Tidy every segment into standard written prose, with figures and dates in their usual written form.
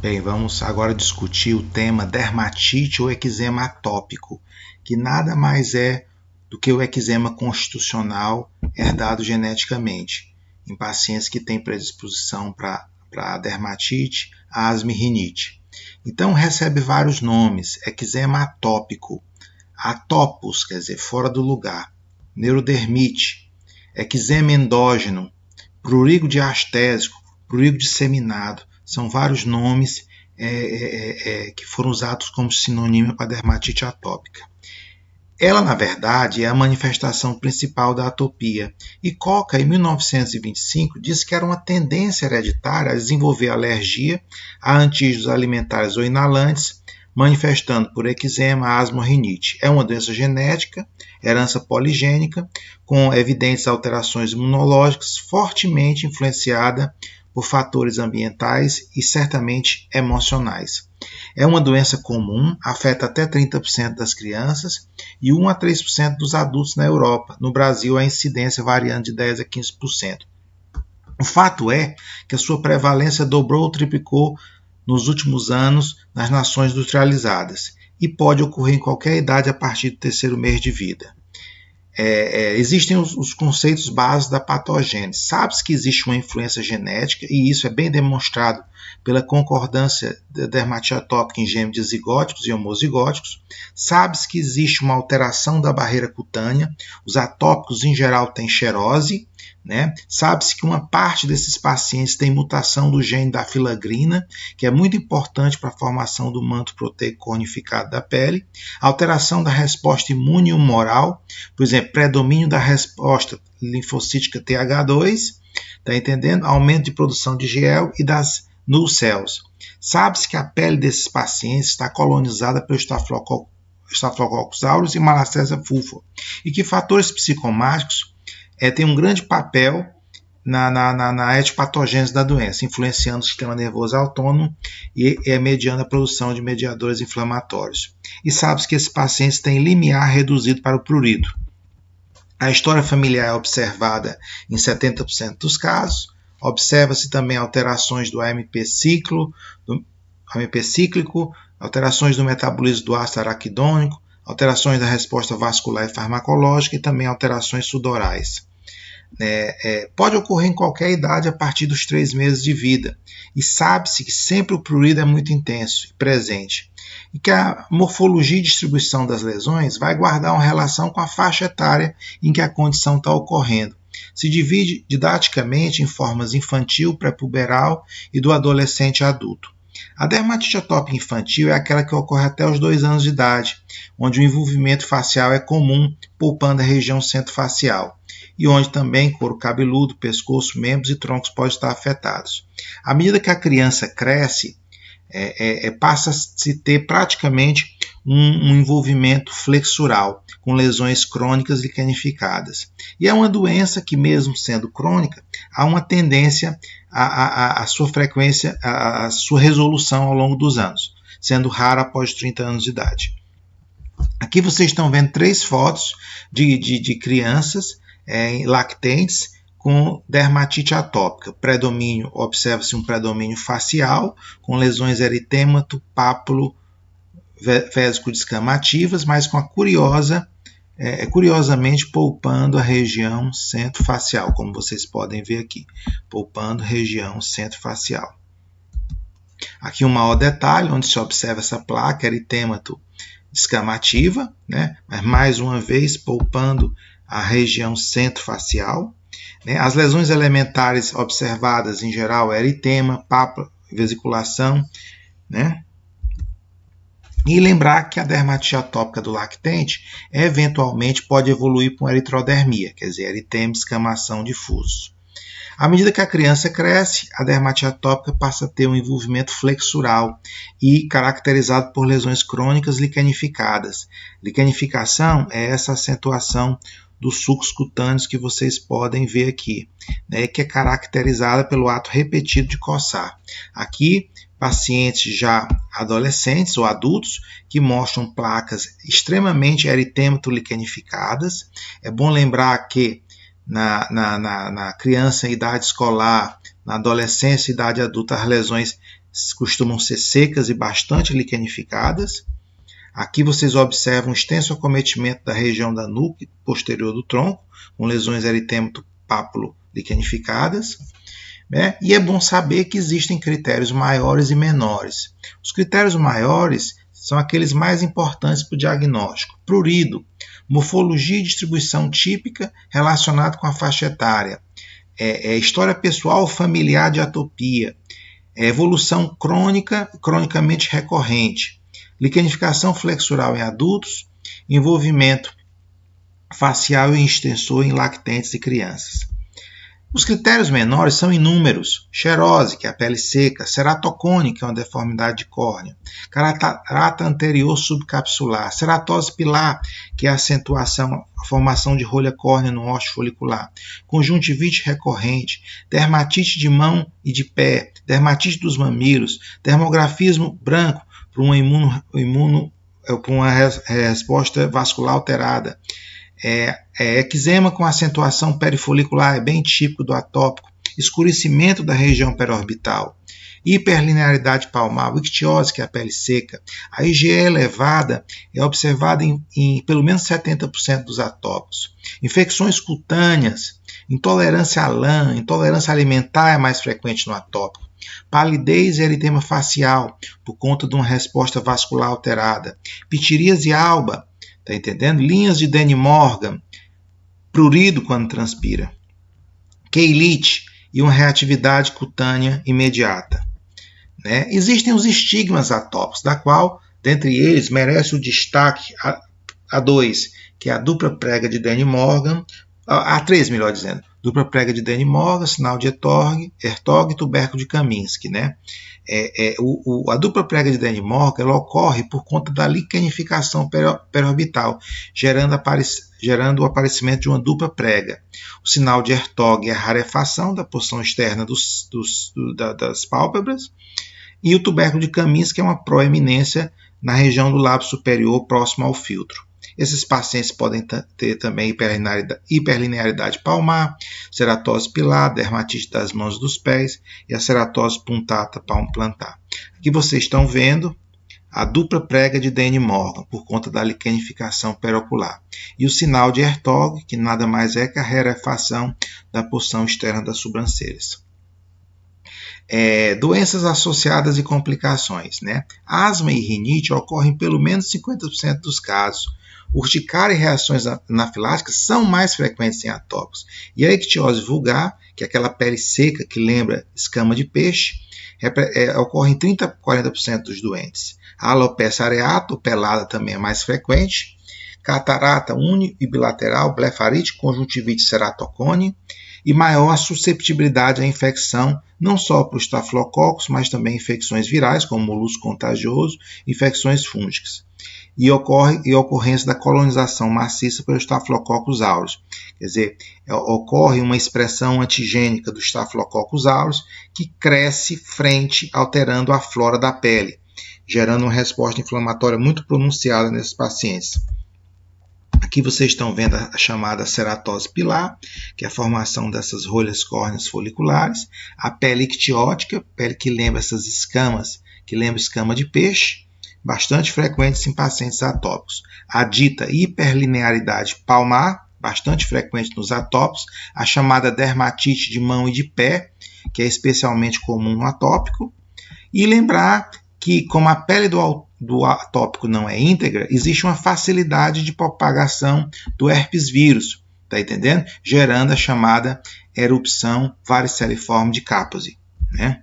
Bem, vamos agora discutir o tema dermatite ou eczema atópico, que nada mais é do que o eczema constitucional herdado geneticamente, em pacientes que têm predisposição para dermatite, asma e rinite. Então, recebe vários nomes: eczema atópico, atopos, quer dizer, fora do lugar, neurodermite, eczema endógeno, prurigo diastésico, prurigo disseminado. São vários nomes que foram usados como sinônimo para dermatite atópica. Ela, na verdade, é a manifestação principal da atopia, e Coca, em 1925, disse que era uma tendência hereditária a desenvolver alergia a antígenos alimentares ou inalantes, manifestando por eczema, asma ou rinite. É uma doença genética, herança poligênica, com evidentes alterações imunológicas, fortemente influenciada por fatores ambientais e certamente emocionais. É uma doença comum, afeta até 30% das crianças e 1 a 3% dos adultos na Europa. No Brasil, a incidência variando de 10 a 15%. O fato é que a sua prevalência dobrou ou triplicou nos últimos anos nas nações industrializadas e pode ocorrer em qualquer idade a partir do terceiro mês de vida. Existem os conceitos básicos da patogênese. Sabe-se que existe uma influência genética, e isso é bem demonstrado pela concordância da dermatite atópica em gêmeos dizigóticos e homozigóticos. Sabe-se que existe uma alteração da barreira cutânea. Os atópicos, em geral, têm xerose. Sabe-se que uma parte desses pacientes tem mutação do gene da filagrina, que é muito importante para a formação do manto proteico cornificado da pele, alteração da resposta imune humoral, por exemplo, predomínio da resposta linfocítica TH2, tá entendendo? Aumento de produção de gel e das null cells. Sabe-se que a pele desses pacientes está colonizada pelo Staphylococcus aureus e Malassezia fulva, e que fatores psicomáticos tem um grande papel na etiopatogênese da doença, influenciando o sistema nervoso autônomo e mediando a produção de mediadores inflamatórios. E sabe-se que esses pacientes têm limiar reduzido para o prurido. A história familiar é observada em 70% dos casos. Observa-se também alterações do AMP cíclico, alterações do metabolismo do ácido araquidônico, alterações da resposta vascular e farmacológica e também alterações sudorais. Pode ocorrer em qualquer idade a partir dos 3 meses de vida, e sabe-se que sempre o prurido é muito intenso e presente, e que a morfologia e distribuição das lesões vai guardar uma relação com a faixa etária em que a condição está ocorrendo. Se divide didaticamente em formas infantil, pré-puberal e do adolescente a adulto. A dermatite atópica infantil é aquela que ocorre até os 2 anos de idade, onde o envolvimento facial é comum, poupando a região centrofacial, e onde também couro cabeludo, pescoço, membros e troncos podem estar afetados. À medida que a criança cresce, passa a se ter praticamente um envolvimento flexural, com lesões crônicas liquenificadas. E é uma doença que, mesmo sendo crônica, há uma tendência a sua frequência, a sua resolução ao longo dos anos, sendo rara após 30 anos de idade. Aqui vocês estão vendo 3 fotos de crianças lactentes com dermatite atópica. Observa-se um predomínio facial, com lesões eritêmato, pápulo, vésico-descamativas, mas com a curiosamente poupando a região centrofacial, como vocês podem ver aqui, poupando a região centrofacial. Aqui um maior detalhe, onde se observa essa placa eritêmato descamativa, mas mais uma vez poupando a região centrofacial. As lesões elementares observadas em geral é eritema, pápula, vesiculação, E lembrar que a dermatite atópica do lactente eventualmente pode evoluir para uma eritrodermia, quer dizer, eritema, descamação, difuso. À medida que a criança cresce, a dermatite atópica passa a ter um envolvimento flexural e caracterizado por lesões crônicas liquenificadas. Liquenificação é essa acentuação dos sulcos cutâneos que vocês podem ver aqui, que é caracterizada pelo ato repetido de coçar. Aqui, pacientes já adolescentes ou adultos que mostram placas extremamente eritêmato-liquenificadas. É bom lembrar que na criança em idade escolar, na adolescência e idade adulta, as lesões costumam ser secas e bastante liquenificadas. Aqui vocês observam um extenso acometimento da região da nuca posterior do tronco, com lesões eritêmato-pápulo liquenificadas. Né? E é bom saber que existem critérios maiores e menores. Os critérios maiores são aqueles mais importantes para o diagnóstico. Prurido, morfologia e distribuição típica relacionada com a faixa etária. História pessoal familiar de atopia. Evolução crônica, cronicamente recorrente. Liquenificação flexural em adultos. Envolvimento facial e extensor em lactentes e crianças. Os critérios menores são inúmeros: xerose, que é a pele seca, ceratocone, que é uma deformidade de córnea, catarata anterior subcapsular, ceratose pilar, que é a formação de rolha córnea no ósseo folicular, conjuntivite recorrente, dermatite de mão e de pé, dermatite dos mamilos, dermografismo branco por uma resposta vascular alterada, eczema com acentuação perifolicular, é bem típico do atópico, escurecimento da região periorbital, hiperlinearidade palmar, ictiose, que é a pele seca. A IgE elevada é observada em pelo menos 70% dos atópicos. Infecções cutâneas, intolerância à lã, intolerância alimentar é mais frequente no atópico. Palidez e eritema facial, por conta de uma resposta vascular alterada. Pitiríase alba, tá entendendo? Linhas de Danny Morgan, prurido quando transpira. Keilite e uma reatividade cutânea imediata. Né? Existem os estigmas atópicos, da qual, dentre eles, merece o destaque a 2, que é a dupla prega de Danny Morgan, a 3, melhor dizendo, dupla prega de Danny Morgan, sinal de Hertog e tuberco de Kaminski. Né? A dupla prega de Danny Morgan ela ocorre por conta da liquenificação periorbital, gerando o aparecimento de uma dupla prega. O sinal de Hertog é a rarefação da porção externa das pálpebras, e o tuberco de Kaminski é uma proeminência na região do lábio superior próximo ao filtro. Esses pacientes podem ter também hiperlinearidade palmar, ceratose pilar, dermatite das mãos e dos pés e a ceratose punctata palmo-plantar. Aqui vocês estão vendo a dupla prega de Danny Morgan, por conta da liquenificação periocular. E o sinal de Hertog, que nada mais é que a rarefação da porção externa das sobrancelhas. Doenças associadas e complicações. Né? Asma e rinite ocorrem em pelo menos 50% dos casos. Urticária e reações anafiláticas são mais frequentes em atópicos. E a ictiose vulgar, que é aquela pele seca que lembra escama de peixe, ocorre em 30% a 40% dos doentes. A alopecia areata, ou pelada, também é mais frequente. Catarata uni e bilateral, blefarite, conjuntivite ceratocone. E maior a susceptibilidade à infecção, não só por estafilococos, mas também infecções virais, como molusco contagioso, infecções fúngicas. E ocorrência da colonização maciça pelo Staphylococcus aureus. Quer dizer, ocorre uma expressão antigênica do Staphylococcus aureus que cresce frente, alterando a flora da pele, gerando uma resposta inflamatória muito pronunciada nesses pacientes. Aqui vocês estão vendo a chamada ceratose pilar, que é a formação dessas rolhas córneas foliculares, a pele ictiótica, pele que lembra essas escamas, que lembra escama de peixe, bastante frequentes em pacientes atópicos. A dita hiperlinearidade palmar, bastante frequente nos atópicos. A chamada dermatite de mão e de pé, que é especialmente comum no atópico. E lembrar que, como a pele do atópico não é íntegra, existe uma facilidade de propagação do herpes vírus, tá entendendo? Gerando a chamada erupção variceliforme de Kaposi, né?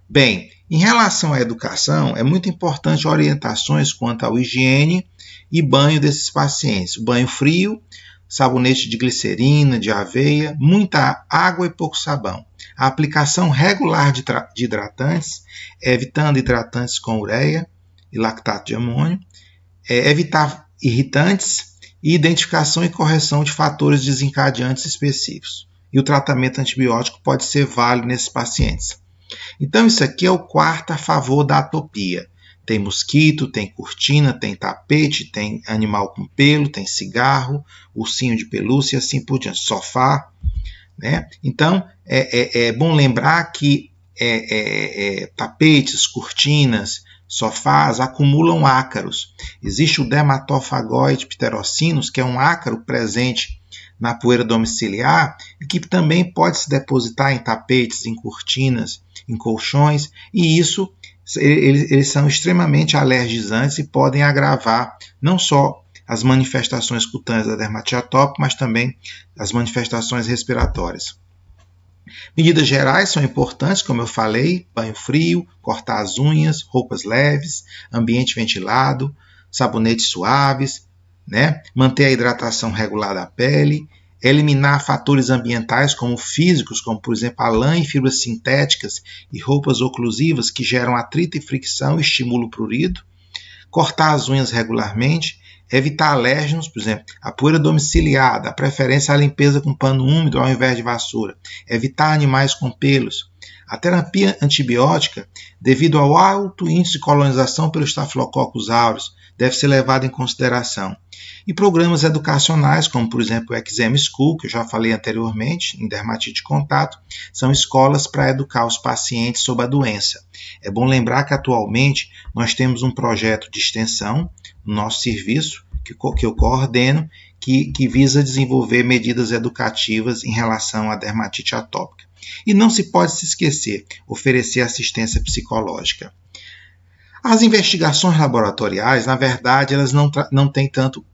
Bem, em relação à educação, é muito importante orientações quanto ao higiene e banho desses pacientes. O banho frio, sabonete de glicerina, de aveia, muita água e pouco sabão. A aplicação regular de hidratantes, evitando hidratantes com ureia e lactato de amônio. Evitar irritantes e identificação e correção de fatores desencadeantes específicos. E o tratamento antibiótico pode ser válido nesses pacientes. Então, isso aqui é o quarto a favor da atopia. Tem mosquito, tem cortina, tem tapete, tem animal com pelo, tem cigarro, ursinho de pelúcia e assim por diante, sofá. Né? Então, é bom lembrar que tapetes, cortinas, sofás acumulam ácaros. Existe o dermatofagoide pterocinus, que é um ácaro presente na poeira domiciliar e que também pode se depositar em tapetes, em cortinas, em colchões, e isso eles são extremamente alergizantes e podem agravar não só as manifestações cutâneas da dermatite atópica, mas também as manifestações respiratórias. Medidas gerais são importantes, como eu falei: banho frio, cortar as unhas, roupas leves, ambiente ventilado, sabonetes suaves, né? Manter a hidratação regular da pele, eliminar fatores ambientais como físicos, como por exemplo a lã e fibras sintéticas e roupas oclusivas que geram atrito e fricção e estimulam o prurido, cortar as unhas regularmente, evitar alérgenos, por exemplo, a poeira domiciliar, a preferência à limpeza com pano úmido ao invés de vassoura, evitar animais com pelos. A terapia antibiótica, devido ao alto índice de colonização pelo Staphylococcus aureus, deve ser levada em consideração. E programas educacionais, como por exemplo o Eczema School, que eu já falei anteriormente, em dermatite de contato, são escolas para educar os pacientes sobre a doença. É bom lembrar que atualmente nós temos um projeto de extensão no nosso serviço, que eu coordeno, que visa desenvolver medidas educativas em relação à dermatite atópica. E não se pode se esquecer, oferecer assistência psicológica. As investigações laboratoriais, na verdade, elas não têm tanto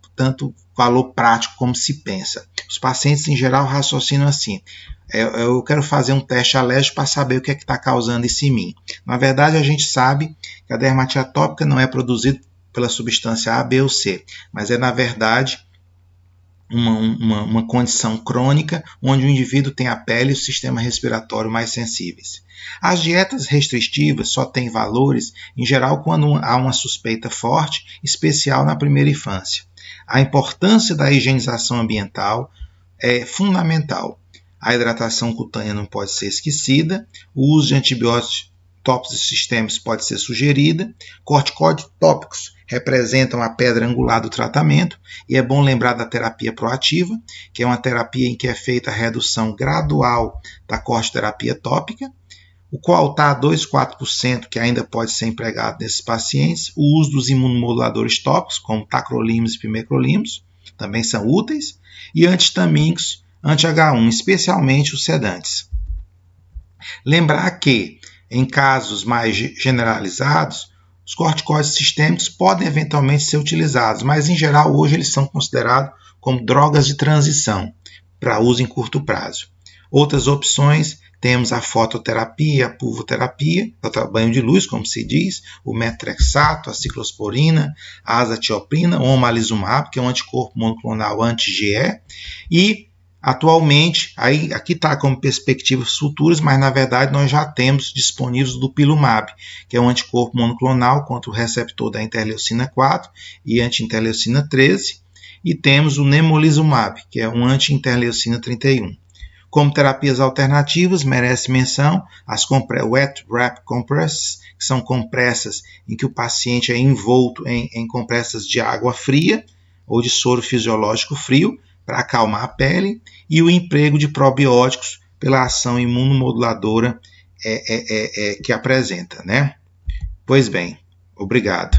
valor prático como se pensa. Os pacientes, em geral, raciocinam assim: eu quero fazer um teste alérgico para saber o que é que está causando isso em mim. Na verdade, a gente sabe que a dermatite atópica não é produzida pela substância A, B ou C, mas é, na verdade, uma condição crônica onde o indivíduo tem a pele e o sistema respiratório mais sensíveis. As dietas restritivas só têm valores, em geral, quando há uma suspeita forte, especial na primeira infância. A importância da higienização ambiental é fundamental. A hidratação cutânea não pode ser esquecida, o uso de antibióticos tópicos e sistêmicos pode ser sugerida, corticoides tópicos representam a pedra angular do tratamento, e é bom lembrar da terapia proativa, que é uma terapia em que é feita a redução gradual da cortiterapia tópica, o coaltar 2-4%, que ainda pode ser empregado nesses pacientes, o uso dos imunomoduladores tópicos, como tacrolimus e pimecrolimus, também são úteis, e antihistamínicos, anti-H1, especialmente os sedantes. Lembrar que, em casos mais generalizados, os corticoides sistêmicos podem eventualmente ser utilizados, mas em geral hoje eles são considerados como drogas de transição para uso em curto prazo. Outras opções, temos a fototerapia, a pulvoterapia, o banho de luz, como se diz, o metrexato, a ciclosporina, a azatioprina, o omalizumab, que é um anticorpo monoclonal anti-GE, e atualmente, aqui está como perspectivas futuras, mas na verdade nós já temos disponíveis o dupilumab, que é um anticorpo monoclonal contra o receptor da interleucina 4 e anti-interleucina 13, e temos o nemolizumab, que é um anti-interleucina 31. Como terapias alternativas, merece menção as wet wrap compresses, que são compressas em que o paciente é envolto em compressas de água fria ou de soro fisiológico frio para acalmar a pele, e o emprego de probióticos pela ação imunomoduladora que apresenta, né? Pois bem, obrigado.